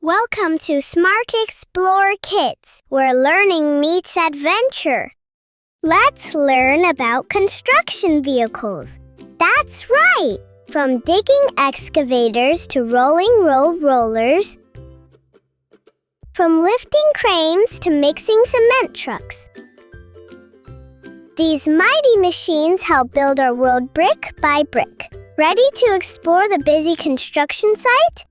Welcome to Smart Explore Kids, where learning meets adventure. Let's learn about construction vehicles. That's right! From digging excavators to rolling road rollers, from lifting cranes to mixing cement trucks. These mighty machines help build our world brick by brick. Ready to explore the busy construction site?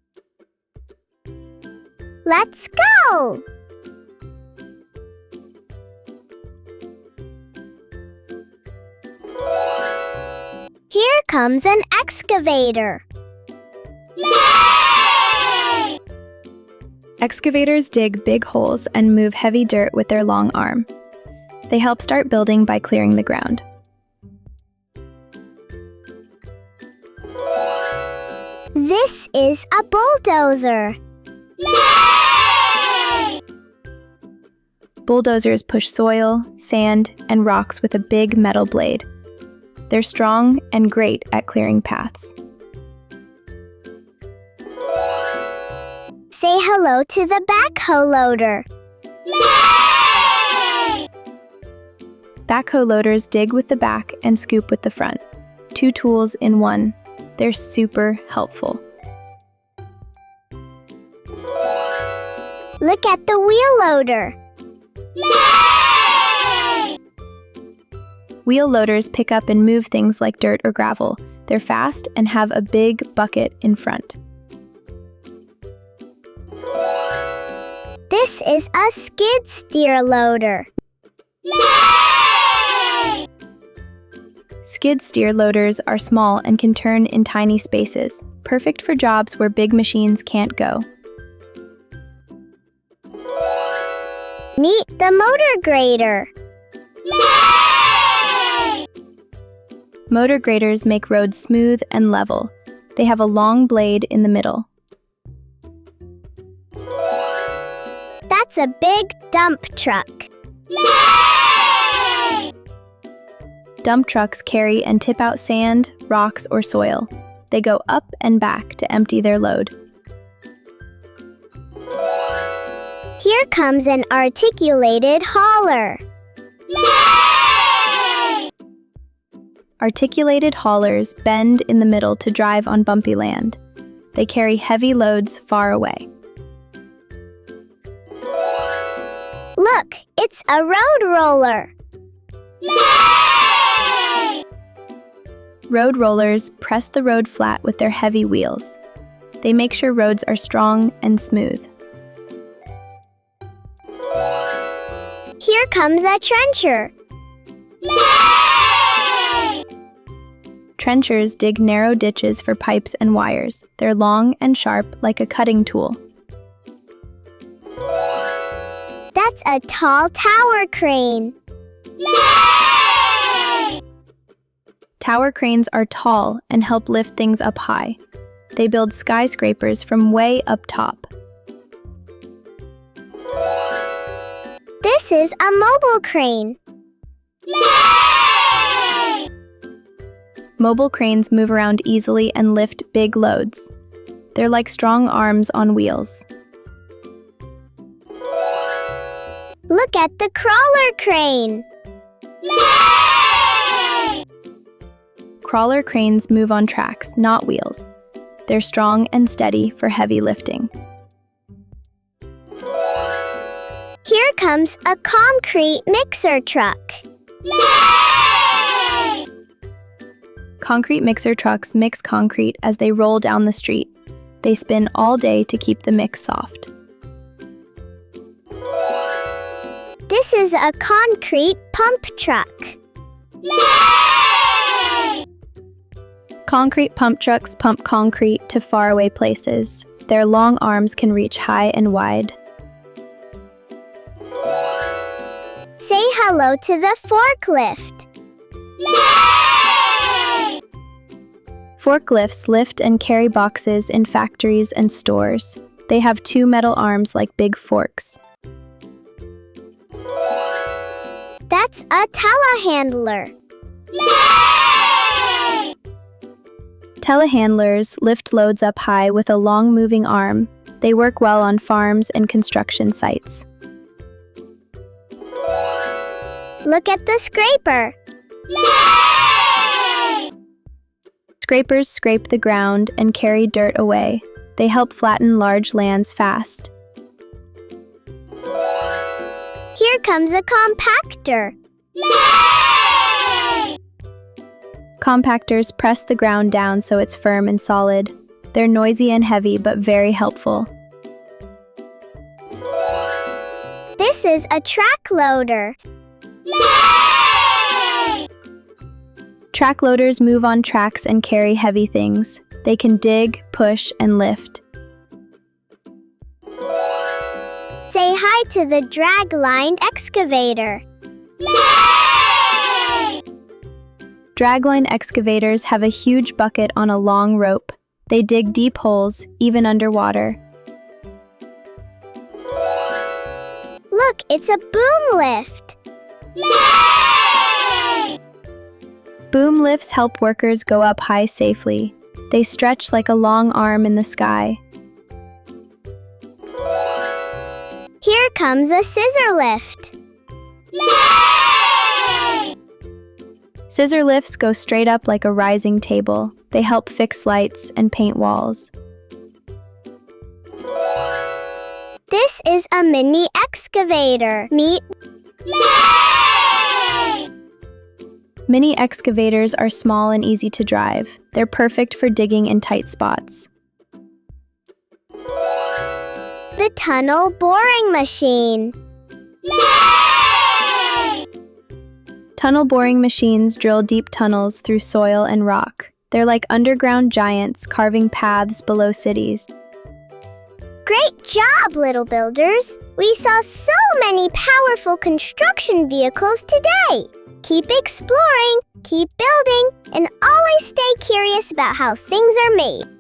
Let's go! Here comes an excavator. Yay! Excavators dig big holes and move heavy dirt with their long arm. They help start building by clearing the ground. This is a bulldozer. Yay! Bulldozers push soil, sand, and rocks with a big metal blade. They're strong and great at clearing paths. Say hello to the backhoe loader. Yay! Backhoe loaders dig with the back and scoop with the front. Two tools in one. They're super helpful. Look at the wheel loader. Yay! Wheel loaders pick up and move things like dirt or gravel. They're fast and have a big bucket in front. This is a skid steer loader. Yay! Skid steer loaders are small and can turn in tiny spaces, perfect for jobs where big machines can't go. Meet the motor grader. Yay! Motor graders make roads smooth and level. They have a long blade in the middle. That's a big dump truck. Yay! Dump trucks carry and tip out sand, rocks, or soil. They go up and back to empty their load. Here comes an articulated hauler. Yay! Articulated haulers bend in the middle to drive on bumpy land. They carry heavy loads far away. Look, it's a road roller. Yay! Road rollers press the road flat with their heavy wheels. They make sure roads are strong and smooth. Here comes a trencher. Yay! Trenchers dig narrow ditches for pipes and wires. They're long and sharp like a cutting tool. That's a tall tower crane. Yay! Tower cranes are tall and help lift things up high. They build skyscrapers from way up top. This is a mobile crane. Yay! Mobile cranes move around easily and lift big loads. They're like strong arms on wheels. Look at the crawler crane. Yay! Crawler cranes move on tracks, not wheels. They're strong and steady for heavy lifting. Here comes a concrete mixer truck. Yay! Concrete mixer trucks mix concrete as they roll down the street. They spin all day to keep the mix soft. This is a concrete pump truck. Yay! Concrete pump trucks pump concrete to faraway places. Their long arms can reach high and wide. Say hello to the forklift. Yay! Forklifts lift and carry boxes in factories and stores. They have two metal arms like big forks. That's a telehandler. Yay! Telehandlers lift loads up high with a long moving arm. They work well on farms and construction sites. Look at the scraper. Yay! Scrapers scrape the ground and carry dirt away. They help flatten large lands fast. Here comes a compactor. Yay! Compactors press the ground down so it's firm and solid. They're noisy and heavy, but very helpful. This is a track loader. Yay! Track loaders move on tracks and carry heavy things. They can dig, push, and lift. Say hi to the dragline excavator. Yay! Dragline excavators have a huge bucket on a long rope. They dig deep holes, even underwater. Look, it's a boom lift. Yay! Boom lifts help workers go up high safely. They stretch like a long arm in the sky. Here comes a scissor lift. Yay! Scissor lifts go straight up like a rising table. They help fix lights and paint walls. This is a mini excavator. Meet Yay! Mini excavators are small and easy to drive. They're perfect for digging in tight spots. the tunnel boring machine. Yay! Tunnel boring machines drill deep tunnels through soil and rock. They're like underground giants carving paths below cities. Great job, little builders! We saw so many powerful construction vehicles today. Keep exploring, keep building, and always stay curious about how things are made.